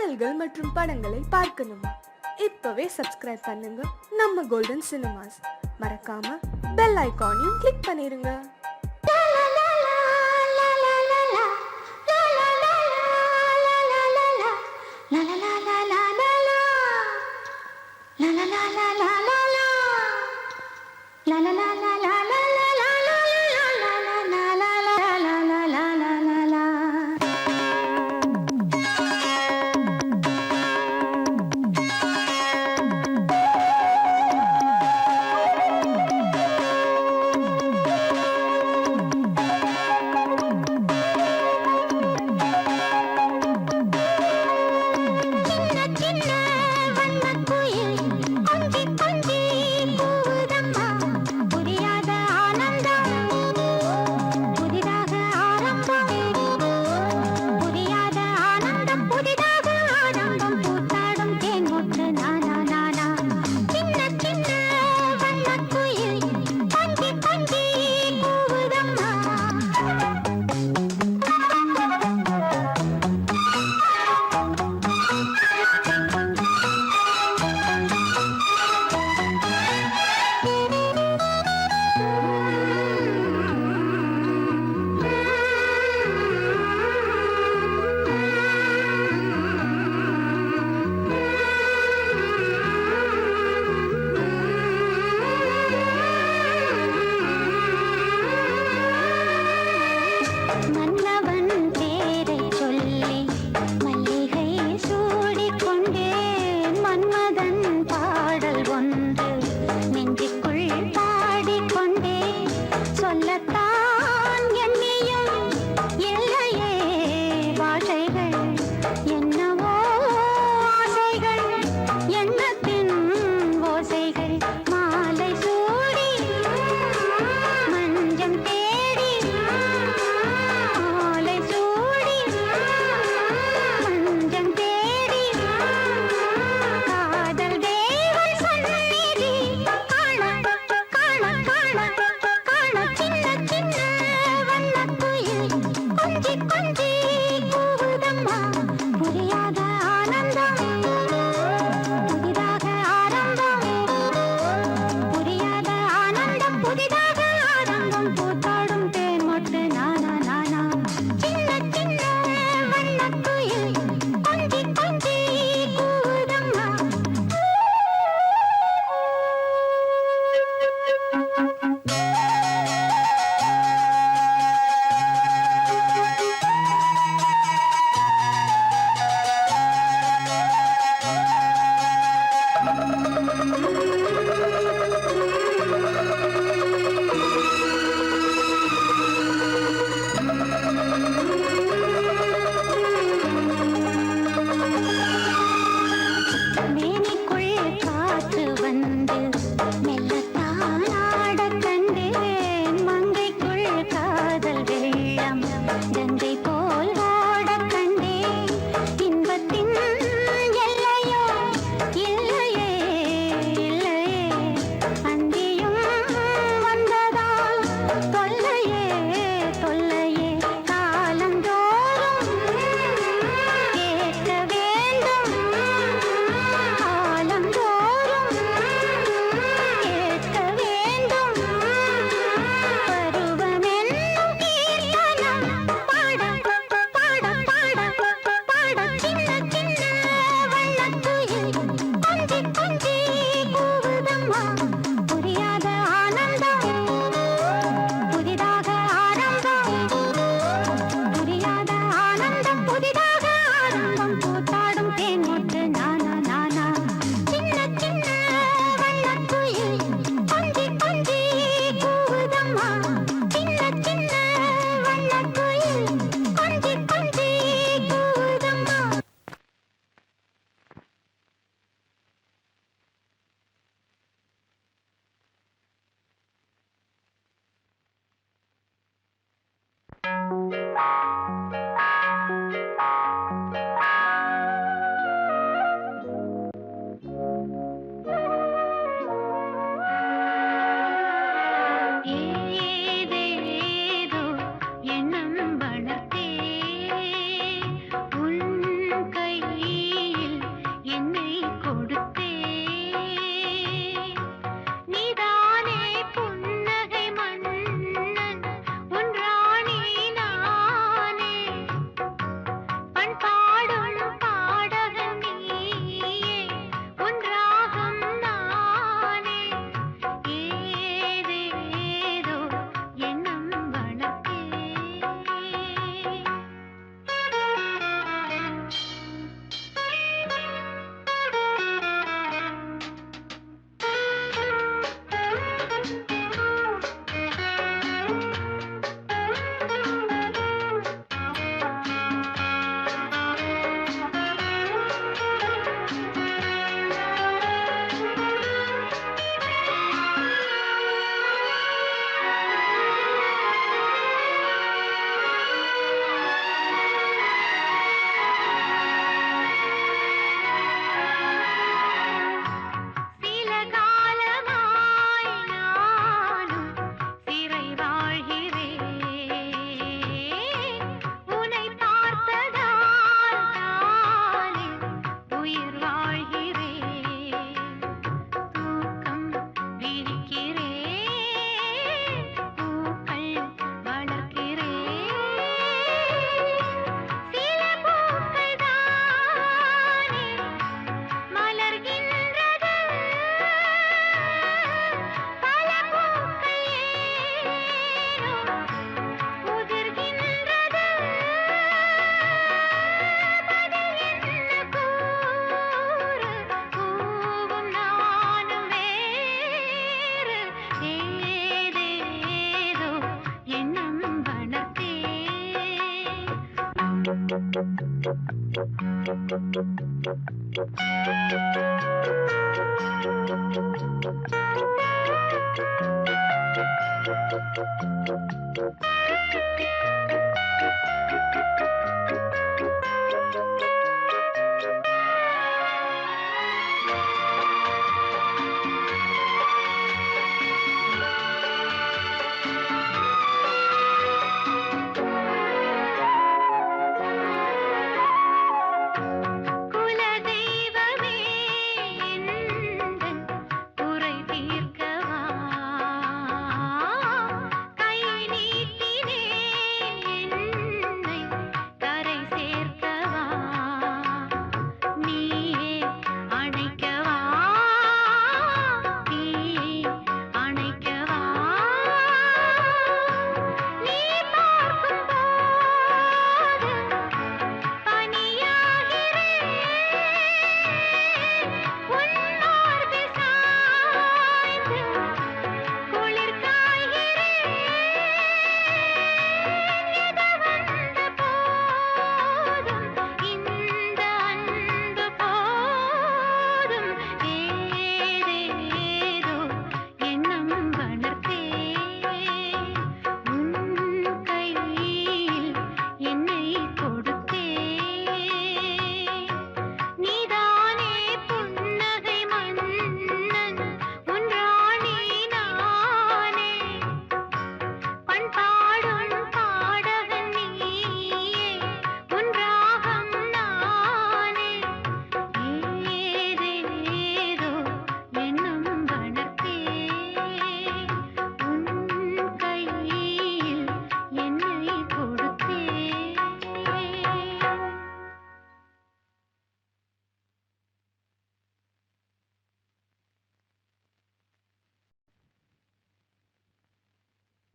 பாடல்கள் மற்றும் படங்களை பார்க்கணுமா? இப்பவே சப்ஸ்கிரைப் பண்ணுங்க நம்ம கோல்டன் சினிமாஸ். மறக்காம பெல் ஐகானையும் கிளிக் பண்ணிருங்க.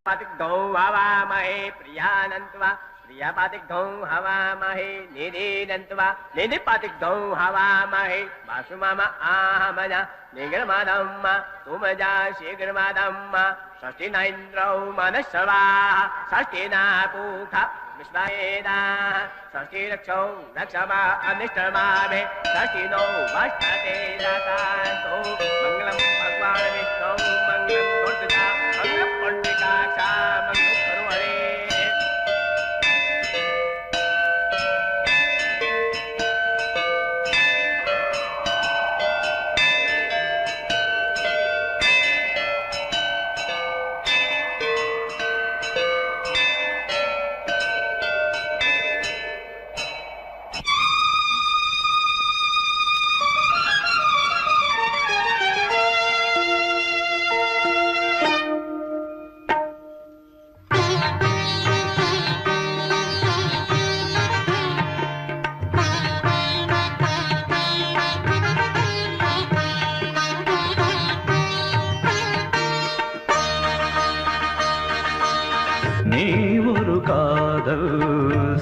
पातिग्धौ हवामहे प्रियानन्त्वा प्रियपातिग्धौ हवामहे निधीनन्त्वा निधिपातिग्धौ हवामहे वासुमम आहमज निगर्मदम्म तुमजा शीघ्रमदम्म षष्ठिनैन्द्रौ मनस्सवाः षष्ठिना पूखा विश्ववेदाः षष्ठिरक्षौ रक्षमा अनिष्टमामे षष्ठिनो वर्षते दातातो मङ्गलं भगवान् विष्णौ मङ्गलं मूर्तिजा मङ्गलं पुण्डिकाक्षा मङ्गलं करुणे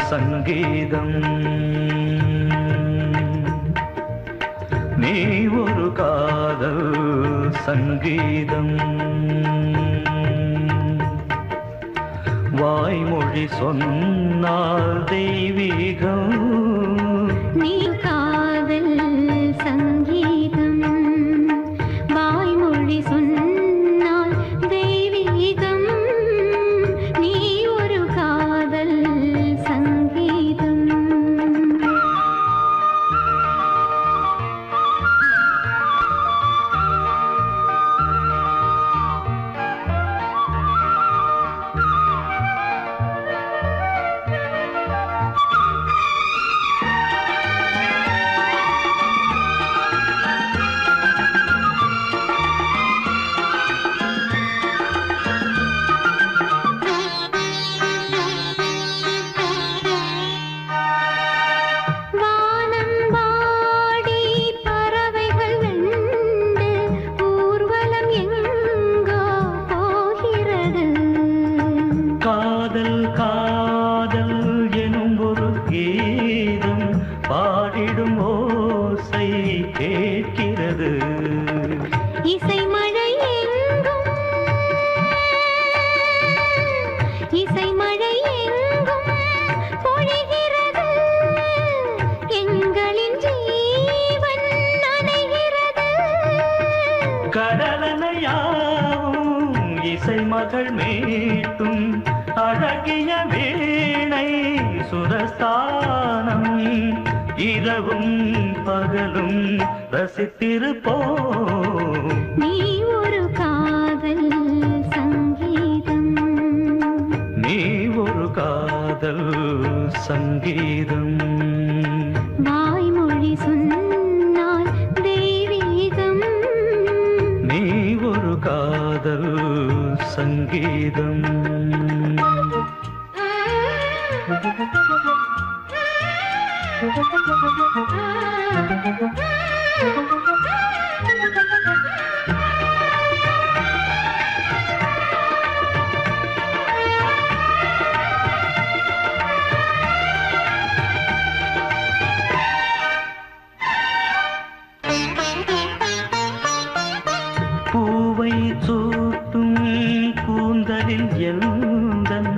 சங்கீதம் நீ ஒரு காதல் சங்கீதம் வாய்மொழி சொன்னால் தெய்வீகம் நீ காதல் சங்கீதம் வாய்மொழி சொன்னால் தெய்வீகம் நீ ஒரு காதல் சங்கீதம் இசை மகள் மீட்டும் அழகிய வீணை சுரஸ்தானம் இரவும் பகலும் ரசித்திருப்போம். நீ ஒரு காதல் சங்கீதம், நீ ஒரு காதல் சங்கீதம். வாய்மொழி சொன்னால் தெய்வீகம், நீ ஒரு காதல் சங்கீதம். பூவை சூட்டும் கூந்தலில் எந்தன்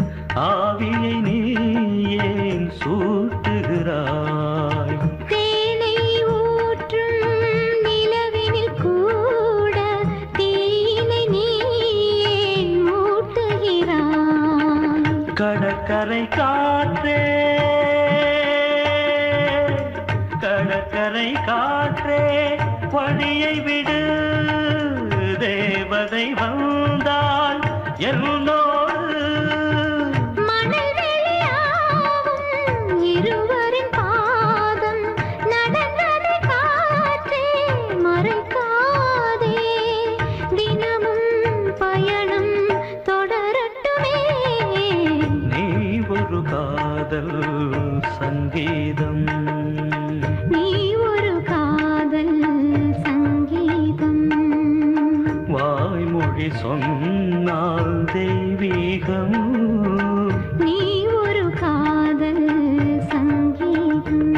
ஆவியை நீ ஏன் சூட்டுகிறாய்? தேனை ஊற்றும் நிலவினில் கூட தீனை நீ ஏன் மூட்டுகிறாய்? கடற்கரை காற்றே, கடற்கரை காற்றே வழியை விடு. தேவதை வந்தால் என்னோடு மணல் வெளியாகும் இருவரின் பாதம் நடந்தது காற்றே மறைக்காதே. தினமும் பயணம் தொடரட்டுமே. நீ ஒரு காதல் சங்கீதம். நீ ஒரு காதல் சங்கீதம், வாய்மொழி சொன்னால் தெய்வீகம். நீ ஒரு காதல் சங்கீதம்.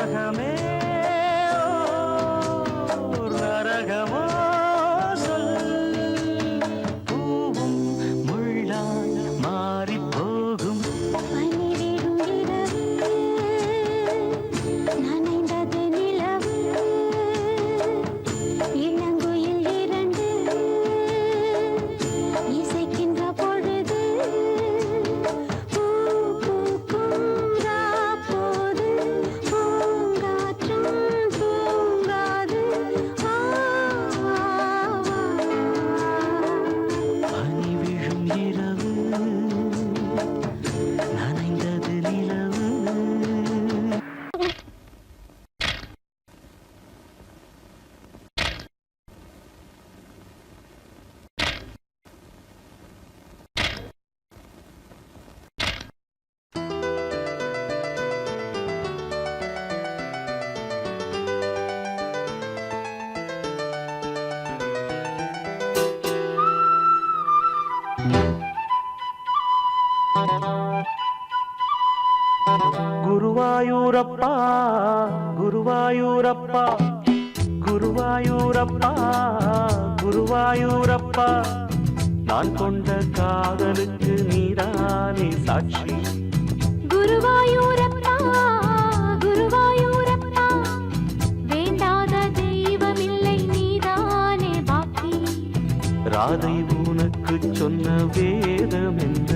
உலகமே ஓர் நரகமோ சொல் பூவும் முள்ளாய் மாறிப் போகும் பனிவிடும் இரவு நனைந்தது நிலவு இளங்குயில் இரண்டு இசைக்கின்ற பொழுது பூ பூக்குங்கா போது பூங்காற்றும் தூங்காது பனி விழும் இரவு நனைந்தது நிலவு குருவாயூரப்பா குருவாயூரப்பா குருவாயூரப்பா குருவாயூரப்பா நான் கொண்ட காதலுக்கு நீதானே சாட்சி குருவாயூரப்பா குருவாயூரப்பா வேண்டாத தெய்வமில்லை நீதானே பாக்கி ராதை உனக்கு சொன்ன வேதம் என்ன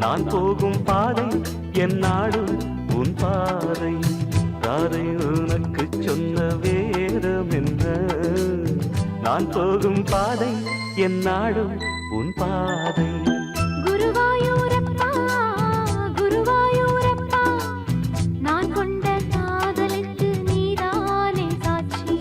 நான் போகும் பாதை என் நாடு உன் பாதை ராதை உனக்கு சொன்ன வேதம் என்ன நான் போகும் பாதை என் நாடு உன் பாதை குருவாயூரப்பா குருவாயூரப்பா நான் கொண்ட காதலுக்கு நீதானே சாட்சி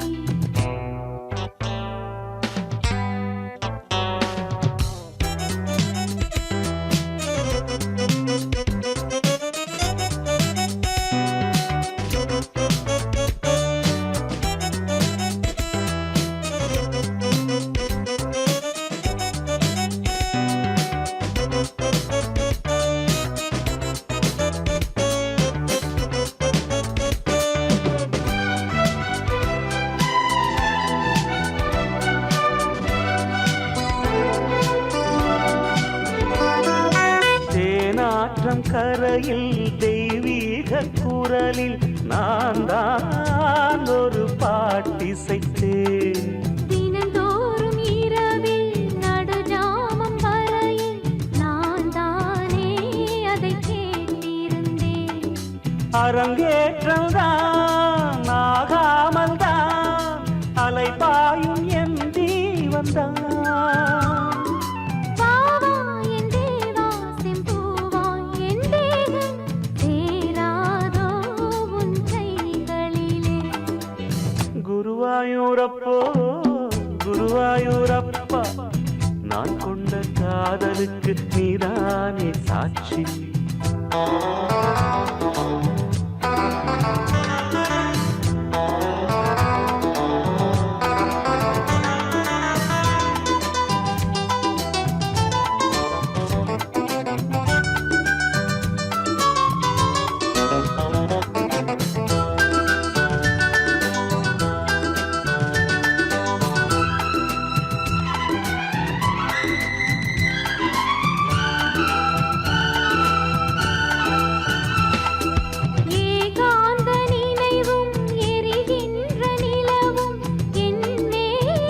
தேனாற்றம் கரையில் தெய்வீக குரலில் நான் தான் ஒரு பாட்டிசைத்தேன் தினந்தோறும் இரவில் நடுஜாமம் வரையில் நான் தானே அதை கேட்டிருந்தேன் அரங்கேற்றம்தான் ஆகாமல் தான் அலைபாயும் என் தீவந்தான் பாவா என் தேவா செம்பூவா என் தேகம் சேராதோ உன் கைகளிலே குருவாயூரப்போ குருவாயூரப்பா நான் கொண்ட காதலுக்கு நீதானே சாட்சி ஏகாந்த நினைவும் எரிகின்ற நிலவும் என் மேல்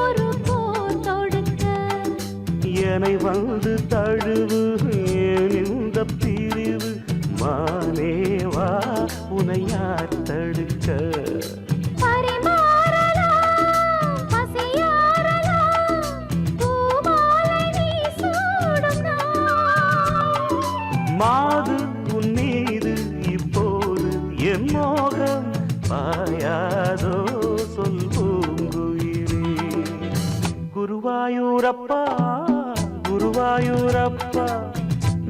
ஒரு போர் தொடுக்க என்னை வந்து தழுவு ஏன் இந்த பிரிவு மானேவா உனை யார் தடுக்க பரிமாறலாம் பசியாறலாம் பூமாலை நீ சூடும் நாள் மாது உன் மீது இப்போது என் மோகம் பாயாதோ சொல் பூங்குயிலே குருவாயூரப்பா குருவாயூரப்பா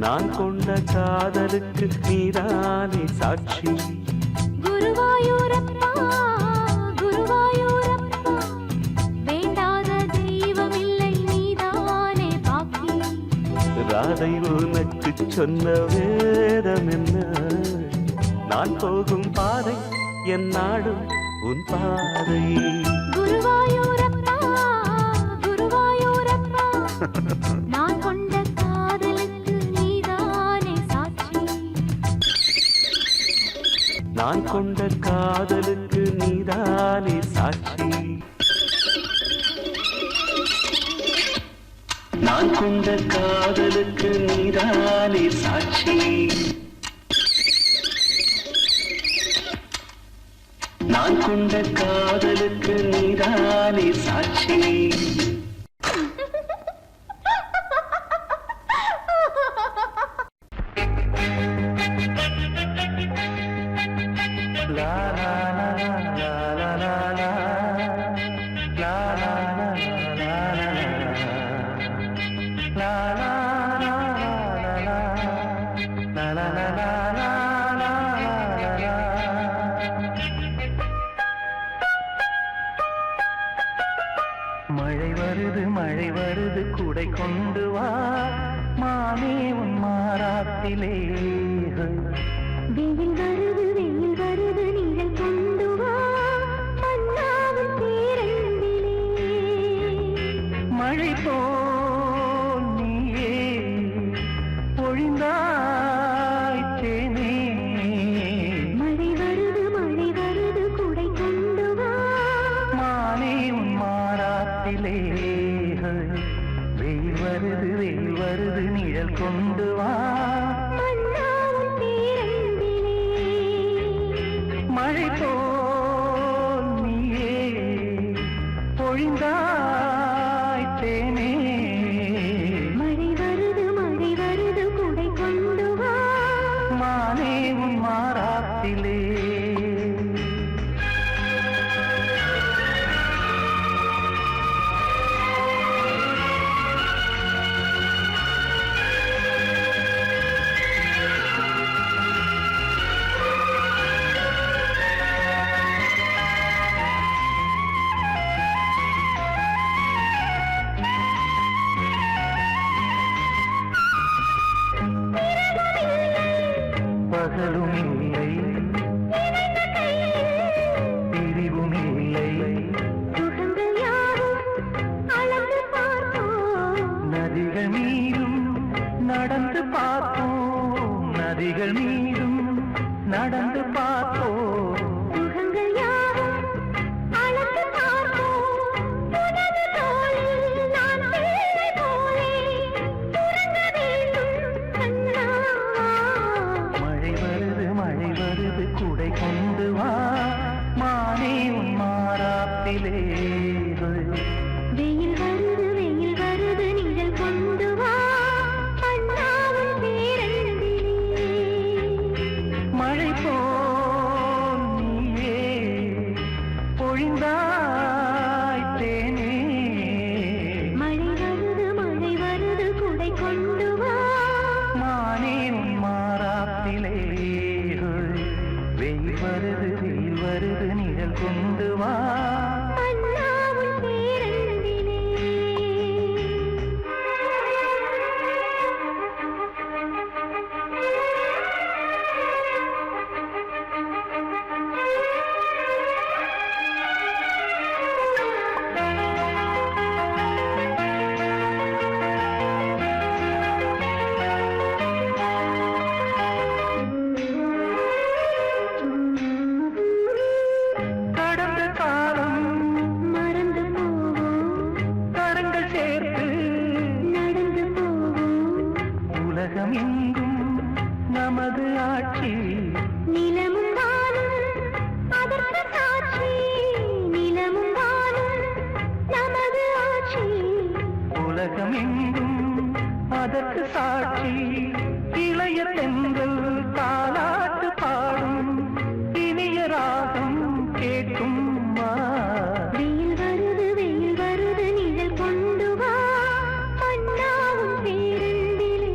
நான் கொண்ட காதலுக்கு நீதானே சாட்சி குருவாயூரப்பா குருவாயூரப்பா வேண்டாத தெய்வமில்லை நீதானே பாக்கி ராதை உனக்கு சொன்ன வேதம் என்ன நான் போகும் பாதை என் நாடும் உன் பாதை. குருவாயூரப்பா குருவாயூரப்பா நான் கொண்ட காதலுக்கு நீதானே சாட்சி. நான் கொண்ட காதலுக்கு நீதானே சாட்சி. நான் கொண்ட காதலுக்கு நீதானே சாட்சி. நான் கொண்ட காதலுக்கு நீதானே சாட்சி. லா லா லா லா லா லா லா. லா லா லா லா லா லா. லா லா லா லா லா. லா லா லா லா லா லா லா. மழை வருது குடை கொண்டு வா மானே உன் மாறாத்திலே. வெயில் வருது நீங்கள் கொண்டு வா மன்னாவின் பேரன்பிலே. மழை போல் நீயே பொழிந்தாய் தேனே. மழை வருது குடை கொண்டு வா மானே உன் மாறாத்திலே. வெயில் வருது நிழல் கொண்டு வா மன்னாவின் பேரன்பிலே. மழை போல் நீயே பொழிந்தாய் தேனே. மழை வருது குடை கொண்டு வா மானே உன் மாறாத்திலே. பகலும் இல்லை பிரிவும் இல்லை. சுகங்கள் யாவும் அளந்து பார்த்தோம். நதிகள் மீதும் நடந்து பார்த்தோம். நதிகள் மீதும் நடந்து பார்த்தோம். சுகங்கள் யாவும் அளந்து பார்த்தோம். உனது தோளில் நான் பிள்ளை போலே உறங்க வேண்டும் கண்ணா. மழை வருது குடை கொண்டு வா மானே உன் மாறாத்திலே. வெயில் வருது நிழல் கொண்டு வா அண்ணாவின் பேரன்பிலே. மழை போல் நீயே பொழிந்தாய் தேனே. மழை வருது குடை கொண்டு வா மானே உன் மாறாத்திலே. வெயில் வருது நிழல் கொண்டு வா அண்ணாவின் பேரன்பிலே. கடந்த காலம் மறந்து போவோம் கரங்கள் சேர்த்து நடந்து போவோம். உலகம் எங்கும் நமது ஆட்சி. நிலமும் வானும் அதற்கு சாட்சி. நிலமும் வானும் நமது ஆட்சி. உலகம் எங்கும் அதற்கு சாட்சி. இளைய பெண்கள் தாலாட்டு பாடும் இனிய ராகம் கேட்கும் வா. வெயில் வருது நிழல் கொண்டு வா அண்ணாவின் பேரன்பிலே.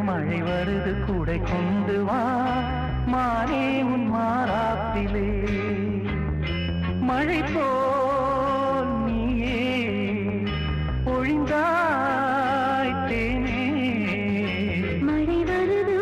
மழை வருது கூடை கொண்டு வா மானே உன் மாறாத்திலே. மழை போல் நீயே பொழிந்தாய் தேனே. மழை வருது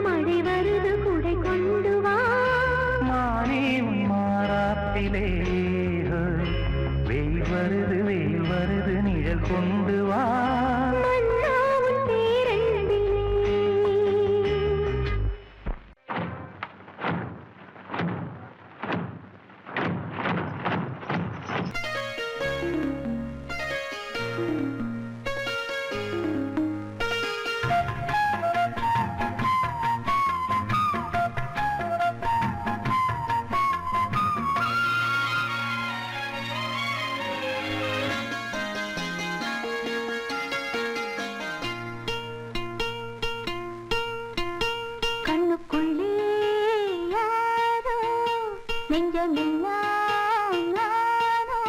நெஞ்சமெல்லாம் நானோ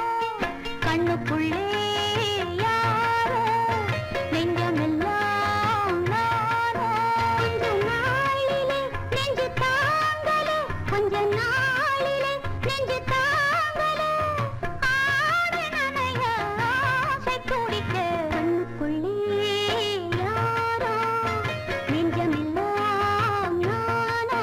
கண்ணுக்குள்ளே யாரோ நெஞ்சமெல்லாம் நானோ கொஞ்ச நாளிலே நெஞ்சு தாங்கலே கொஞ்ச நாளிலே நெஞ்சு தாங்கலே ஆடு நனைய ஆசை துடிக்க கண்ணுக்குள்ளே யாரோ நெஞ்சமெல்லாம் நானோ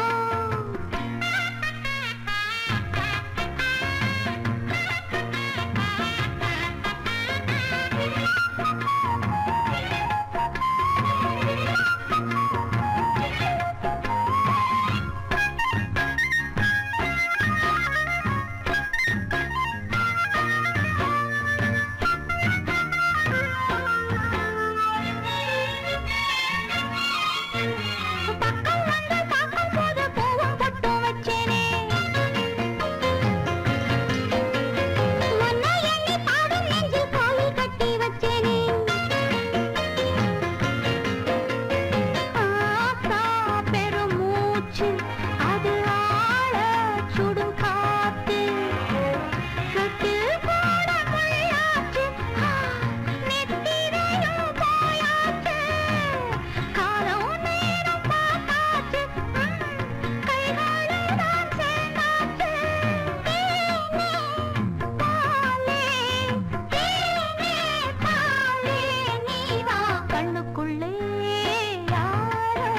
பக்கம் வந்து பார்க்கும் போது பூவும் பொட்டும் வச்சேனே உன்னை எண்ணி பாடும் நெஞ்சில் கோவில் கட்டி வச்சேனே ஆசா பெருமூச்சு அது ஆழ சுடும் காத்து சுட்டு போட முள்ளாச்சு நெத்திரையும் போயாச்சு காலம் நேரம் பார்த்தாச்சு கைகளை தான் சேர்ந்தாச்சு பாலே நீவா கண்ணுக்குள்ளே யாரோ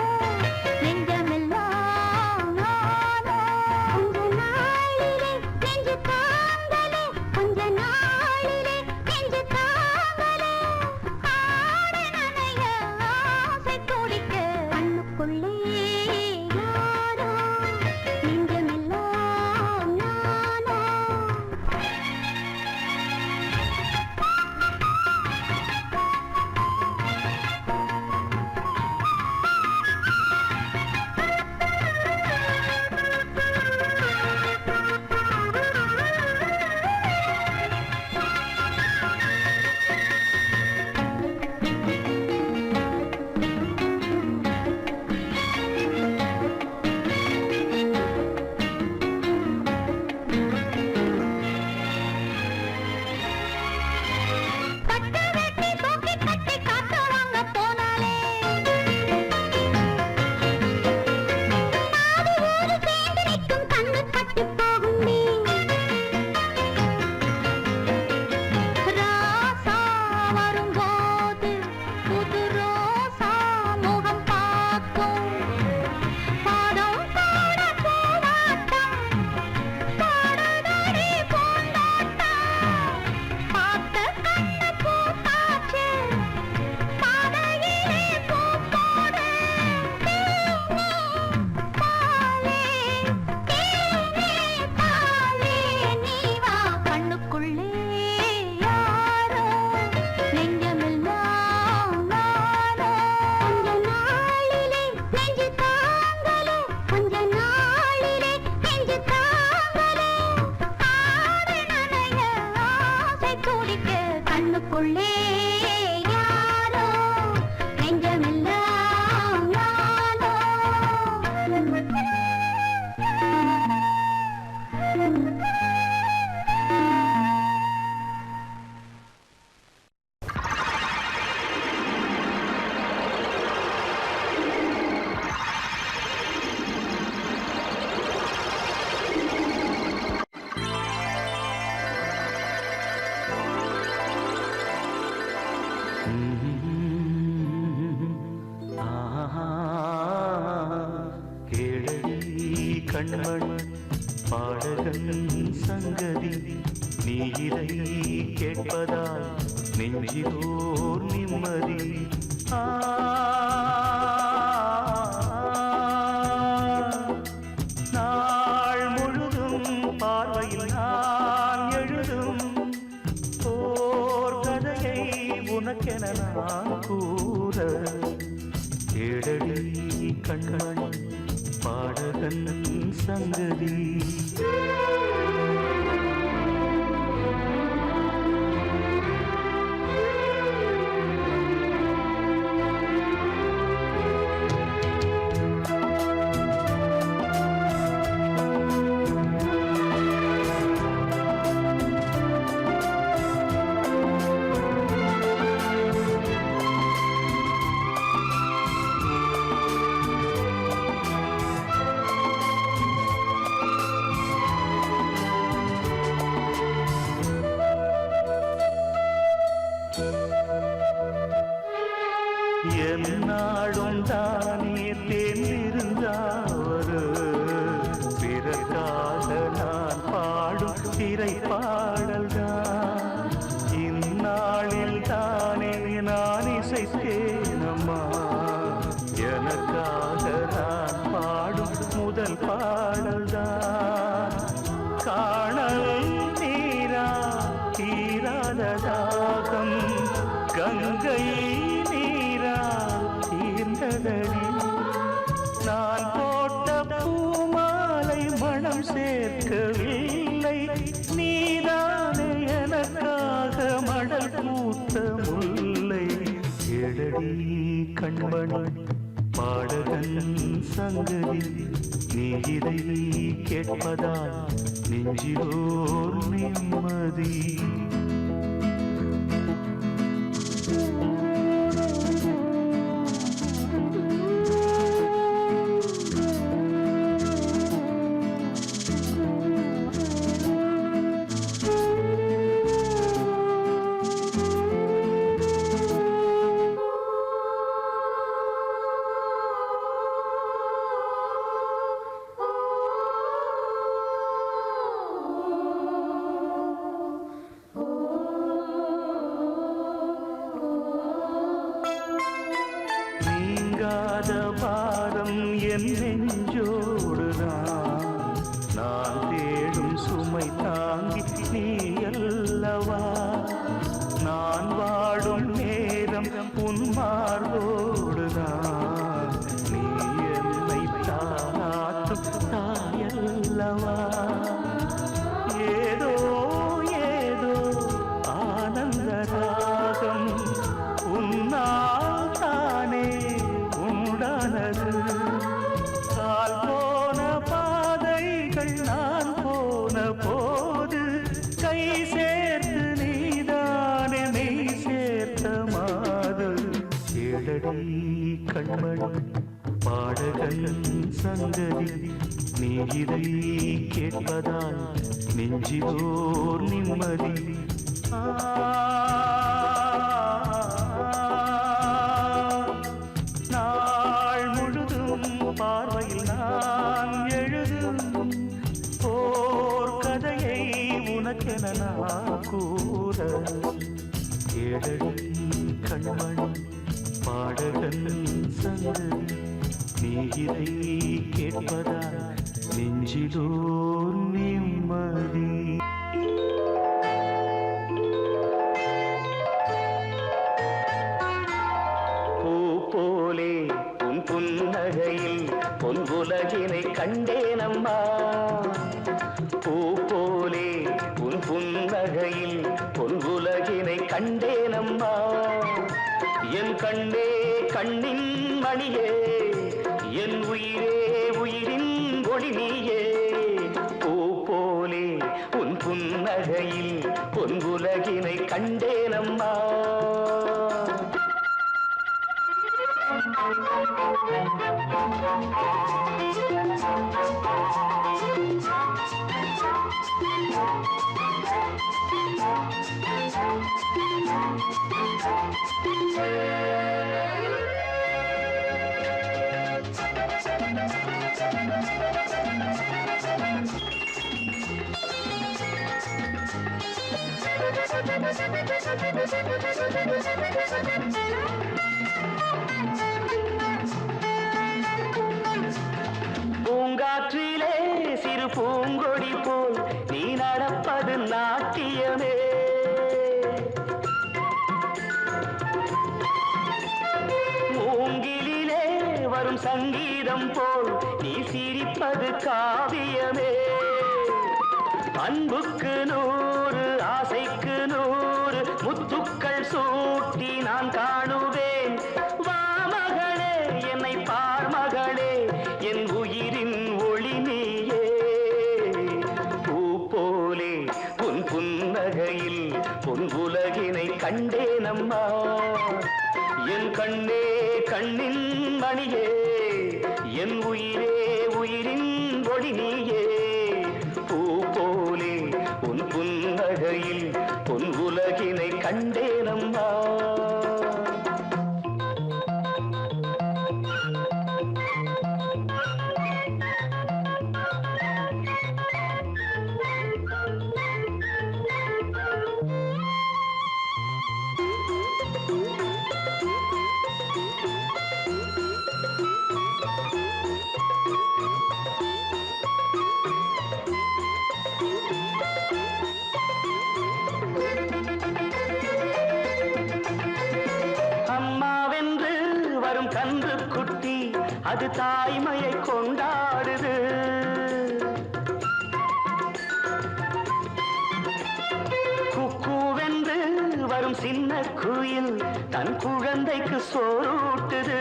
நெஞ்சமெல்லாம் நானோ கொஞ்ச நாளிலே நெஞ்சு தாங்கலே கொஞ்ச நாளிலே நெஞ்சு தாங்கலே ஆடு நனைய ஆசை துடிக்க கண்ணுக்குள்ளே யாரோ நெஞ்சமெல்லாம் நானோ பட்டு வெட்டி தூக்கி கட்டி காத்து வாங்க போனாலே நாடு ஊரு சேர்ந்து நிற்கும் கண்ணு பட்டு போகுமே ராசா வரும்போது புது ரோசா முகம் பார்க்கும் பாதம் போட பூவாட்டம் பாடுதடி பூந்தோட்டம் பார்த்த கண்ணு பூத்தாச்சு பாதையிலே பூப்போடு பாலே பாலே நீவா கண்ணுக்குள்ளே யாரோ நெஞ்சமெல்லாம் நானோ கொஞ்ச நாளிலே நெஞ்சு தாங்கலே கொஞ்ச நாளிலே நெஞ்சு தாங்கலே ஆடு நனைய ஆசை துடிக்க கண்ணுக்குள்ளே யாரோ நெஞ்சமெல்லாம் நானோ கேளடி கண்மண் பாடகன் சங்கதி நீ இதை கேட்பதால் நெஞ்சிலோர் நிம்மதி நாள் முழுதும் பார்வையில் நான் எழுதும் ஓர் கதையை உனக்கென நான் கூற கேளடி கண்மண் பாடகன் சங்கதி இறைப்பாடல்தான். இந்நாளில் தானே நான் இசைத்தேனம்மா, எனக்காக நான் பாடும் முதல் பாடல்தான். காணல் நீரா தீராத தாகம், கங்கை நீரா தீர்ந்ததடி. நான் போட்ட பூமாலை மனம் சேர்க்கவில்லை, நீதானே எனக்காக மடல் பூத்த முல்லை. எடடி கண்மணி பாடகன் சங்கதி, நீ இதை கேட்பதால் நெஞ்சிலோர் நிம்மதி. பாரம் என் நெஞ்சோடுதான், நான் தேடும் சுமை தாங்கி நீ அல்லவா. நான் வாடும் நேரம் உன் மார்போடுதான், நீ என்னை தானாட்டும் தாயல்லவா. ஏதோ ஏதோ ஆனந்த ராகம் உன்னால் தானே உண்டானது. கால் போன பாதைகள் நான் போன போது, கை சேர்த்து நீதானே மெய் சேர்த்த மாது. ஏழடி கண்மணி பாடகன் சங்கதி, நீ இதை கேட்பதால் நெஞ்சிலோர் நிம்மதி. நாள் முழுதும் பார்வையில் நான் எழுதும் ஓர் கதையை உனக்கென நான் கூற. ஏழடி கண்மணி பாடகன் சங்கதி, நீ இதை கேட்பதால் நெஞ்சிலோர் நிம்மதி. போலே உன் புன்னகையில் பொன் உலகினை கண்டேனம்மா, பூ போலே உன் புன்னகையில் பொன் உலகினை கண்டேனம்மா. என் கண்ணே கண்ணின் மணியே, என் உயிரே உயிரின் ஒளி நீயே. பூ போலே உன் புன்னகையில் பொன் உலகினை கண்டேனம்மா. பூங்காற்றிலே சிறு பூங்கொடி போல் நீ நடப்பது நாட்டியமே. மூங்கிலே வரும் சங்கீதம் போல் நீ சிரிப்பது காவியமே. அன்புக்கு 100 ஆசைக்கு 100 முத்துக்கள் சூட்டி நான் காணுவேன். வா மகளே என்னை பார் மகளே, என் உயிரின் ஒளி நீயே. பூ போலே உன் புன்னகையில் பொன் உலகினை கண்டேனம்மா. என் கண்ணே கண்ணின் மணியே, என் உயிரே உயிரின் ஒளி நீயே. பூ போலே உன் புன்னகையில் பொன் உலகினை கண்டேனம்மா. அது தாய்மையை கொண்டாடுது. குக்கூவென்று வரும் சின்ன குயில் தன் குழந்தைக்கு சோறூட்டுது.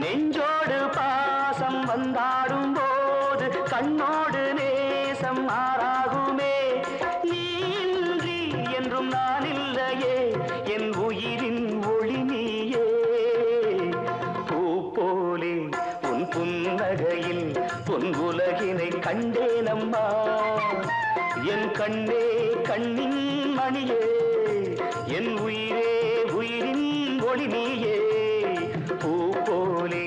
நெஞ்சோடு பாசம் வந்தாடும் போது கண்ணோடு நேசம் மாறாகுமே. நீ இன்றி என்றும் நான் இல்லையே, என் உயிரின் ஒளி நீயே. பூ போலே உன் புன்னகையில் பொன் உலகினை கண்டேனம்மா. என் கண்ணே கண்ணின் மணியே, என் உயிரே உயிரின் ஒளி நீயே. பூ போலே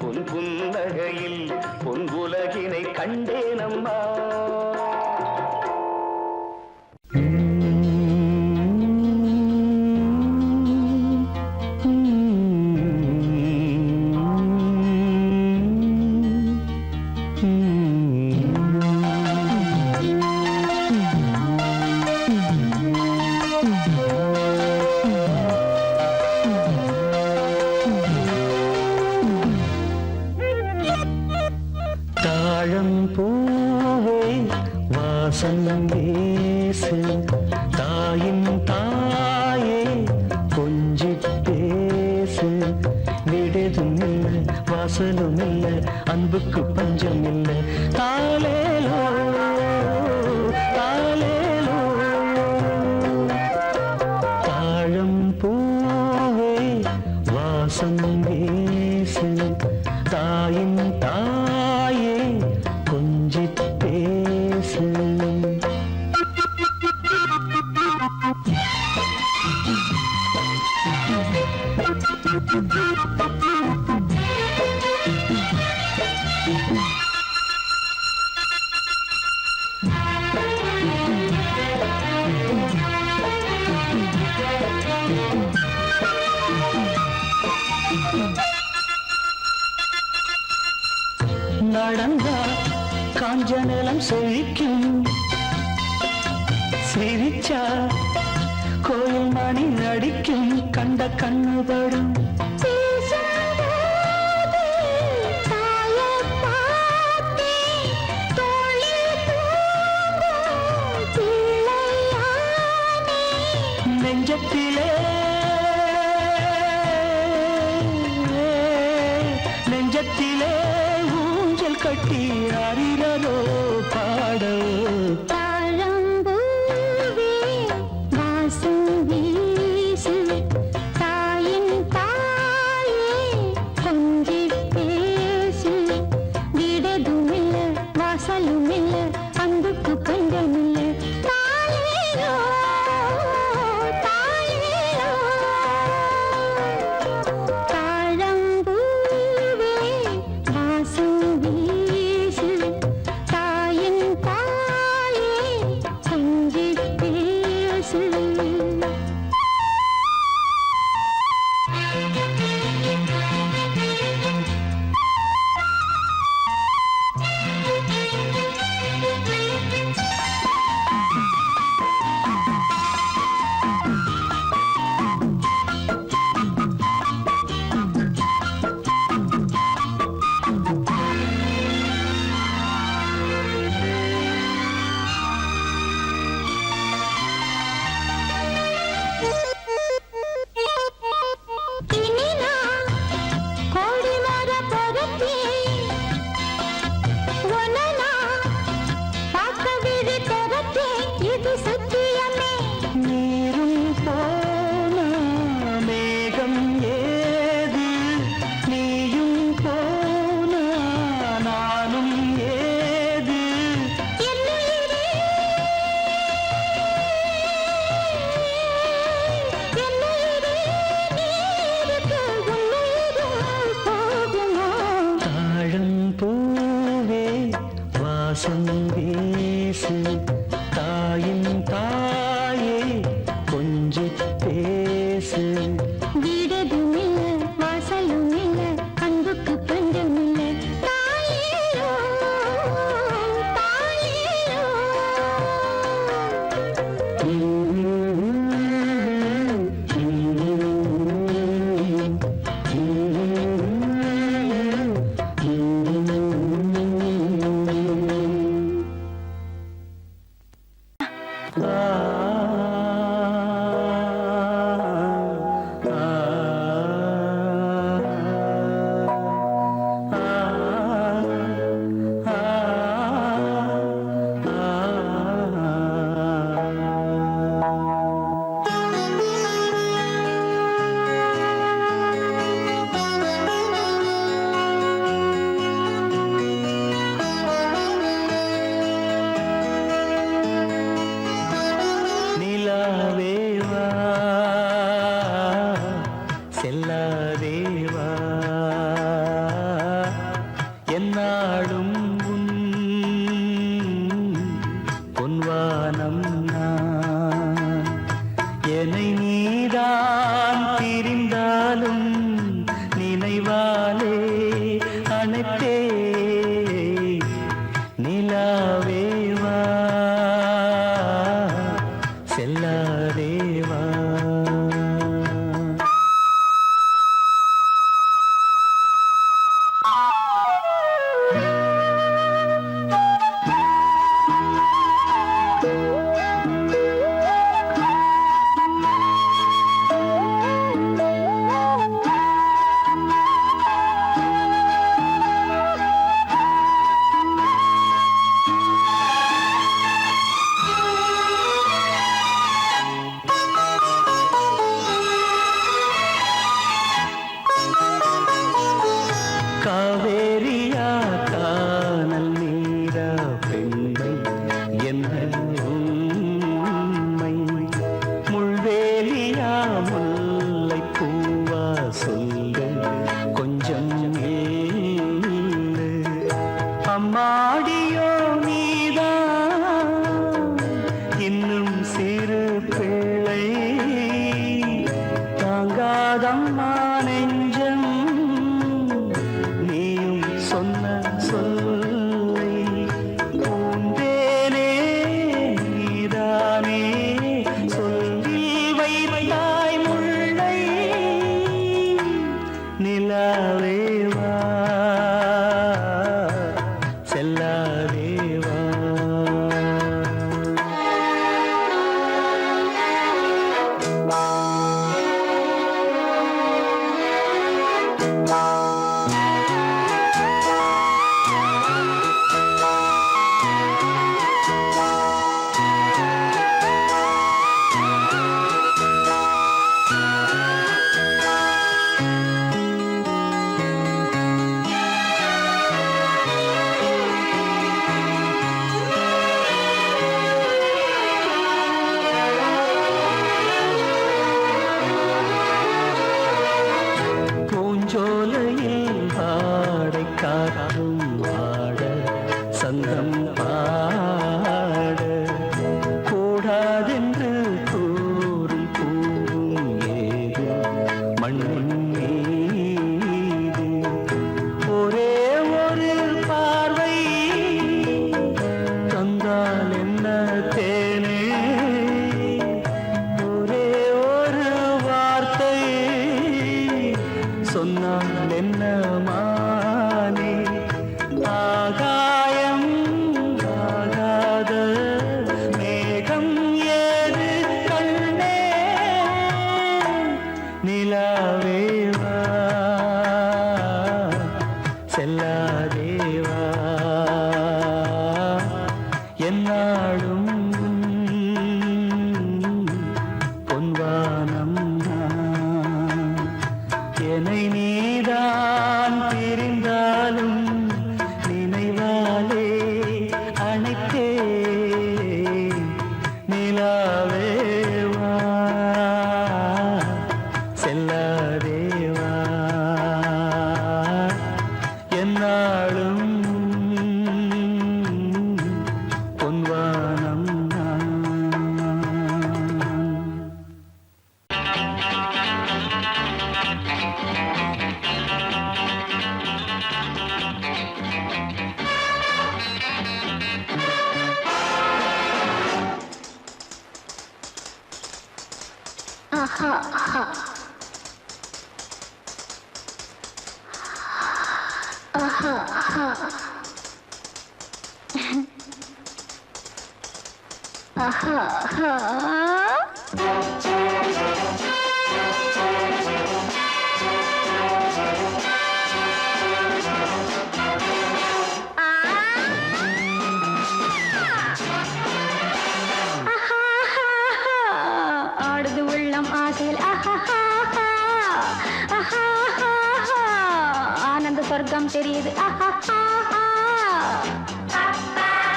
உன் புன்னகையில் பொன் உலகினை கண்டேனம்மா. தாழம்பூவே வாசம் வீசு, தாயின் தாயே கொஞ்சி பேசு. விடுதும் இல்லை வாசலும் இல்லை, அன்புக்கு பஞ்சம் இல்லை. தாலேலோ தாலேலோ. தாழம்பூவே வாசம் வீசு, தாயின் தாயே கொஞ்சி பேசு. நடந்தா காஞ்ச நிலம் செழிக்கும், சிரிச்சா கோயில் மணி நடிக்கும். கண்ட கண்ணுபடும் நெஞ்சத்திலே நெஞ்சத்திலே ஊஞ்சல் கட்டி அறிரோ பாடோ. தாழம்பூவே வாசம் வீசு, தாயின் தாயே கொஞ்சி பேசு. விடதுமில்ல வாசலுமில்ல, அன்புக்கு பஞ்சமில்ல. தாயேயோ தாயேயோ. தாழம்பூவே வாசம் வீசு, தாயின் தாயே கொஞ்சி பேசு. இனி நான் கோடி மர பொறுத்தே, உன்னை நான் பார்க்க விழி திறத்தே. இது சத்தியமே. நீரும் போன மேகம் ஏது, நீயும் போன நானும் ஏது. என்னுயிரே என்னுயிரே நீருக்கு உன்னுயிரும் போகுமோ. தாழம்பூவே வாசம் வீசு, தாயின் தாயே கொஞ்சி பேசு. விடதுமில்ல வாசலுமில்ல, அன்புக்கு பஞ்சமில்ல. தாயேயோ தாயேயோ. அம்மாடியோ நீதான் இன்னும் சிறு பிள்ளை தாங்காதம்மா நெஞ்சம் நீயும் சொன்ன சொல்லை பூந்தேனே நீதானே சொல்லி வைத்தாய் முல்லை நிலாவேவா செல்லாதேவா பூஞ்சோலையில் ஆடை காற்றும் ஆட சந்தம் பாட கூடாதென்று கூறும் பூவும் ஏது மண்ணின் மீது ஒரே ஒரு பார்வை தந்தால் என்ன தேனே ஒரே ஒரு வார்த்தை சொன்னால் என்ன மானே ஆகாயம் ஆகாத மேகம் ஏது கண்ணே நிலாவேவா செல்லாதேவா என்னாலும் பொன்வானம் என்னை நீதான் பிரிந்தாலும் நினைவாலே அணைத்தே நிலாவேவா செல்லாதேவா என்னாலும் பொன்வானம் நான் ஆடுது உள்ளம் ஆசையில் ஆனந்த சொர்க்கம் தெரியுது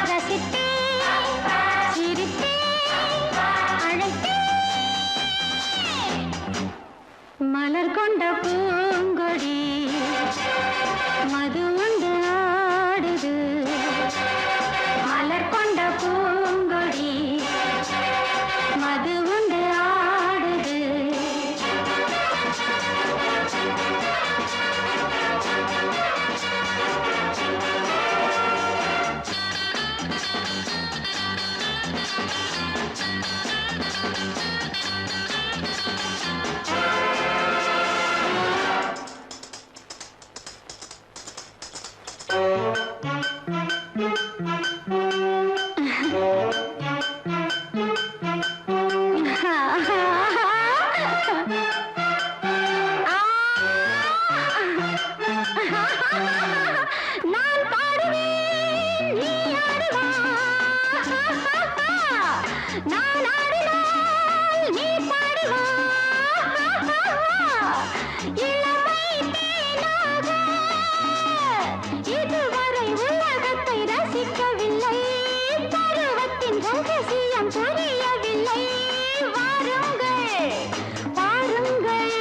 ரசித்தே சிரித்தே அழைத்தே மலர் கொண்ட பூங்கொடி மது உண்டு ஆடுது மலர் கொண்ட பூங்கொடி மது உண்டு ஆடுது நான் பாடுவேன் நீ ஆடுவா நான் ஆடினால் நீ பாடுவா இளமை தேனாக இதுவரை உலகத்தை ரசிக்கவில்லை பருவத்தின் ரகசியம் புரியவில்லை வாருங்கள் பாருங்கள்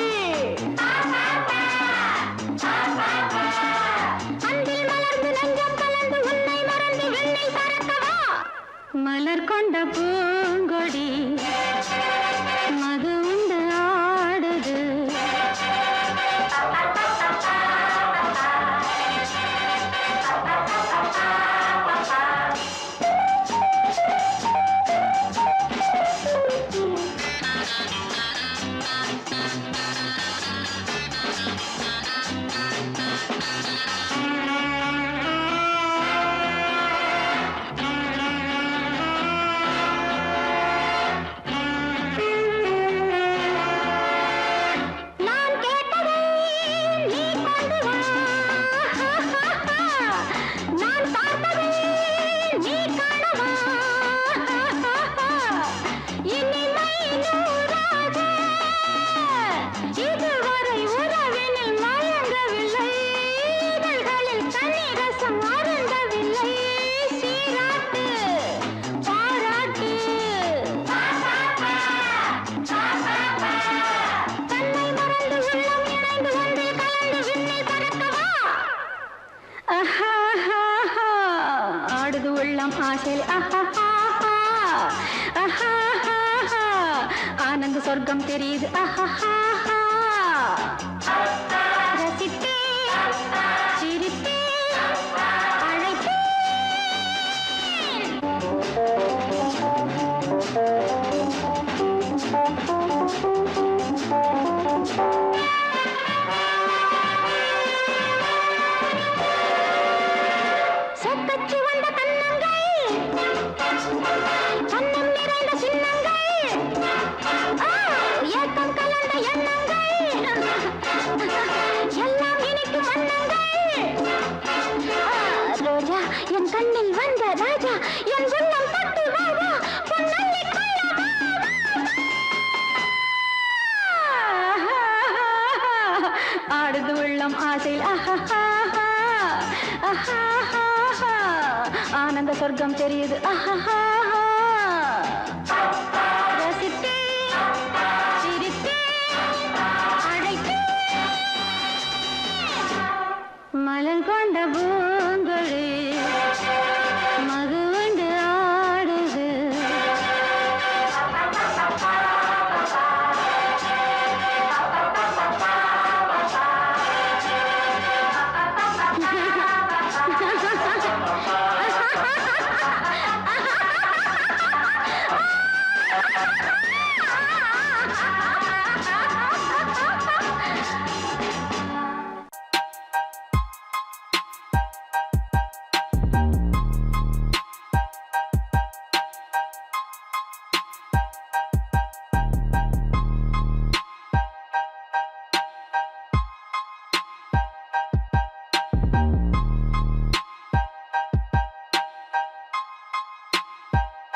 அன்பில் மலர்ந்து நெஞ்சம் கலந்து உன்னை மற மலர் கொண்ட பூங்கொடி மது உண்டு ஆடுது ஆடுது உள்ளம் ஆசையில் ஆனந்த சொர்க்கம் தெரியுது ரசித்தே சிரித்தே அழைத்தே சொக்கச்சு வந்த கண்ணங்கள் கண்ணம் நிறைந்த சின்னங்கள் ஏக்கம் கலந்த எண்ணங்கள் எல்லாம் இனிக்கும் வண்ணங்கள் ரோஜா என் கண்ணில் வந்த ராஜா என் உள்ளம் பட்டு வாவா பொன்னல்லி ஆடுது உள்ளம் ஆசையில் ஆனந்த சொர்க்கம் தெரியுது ரசித்தே சிரித்தே அழைத்தே மலர் கொண்ட பூ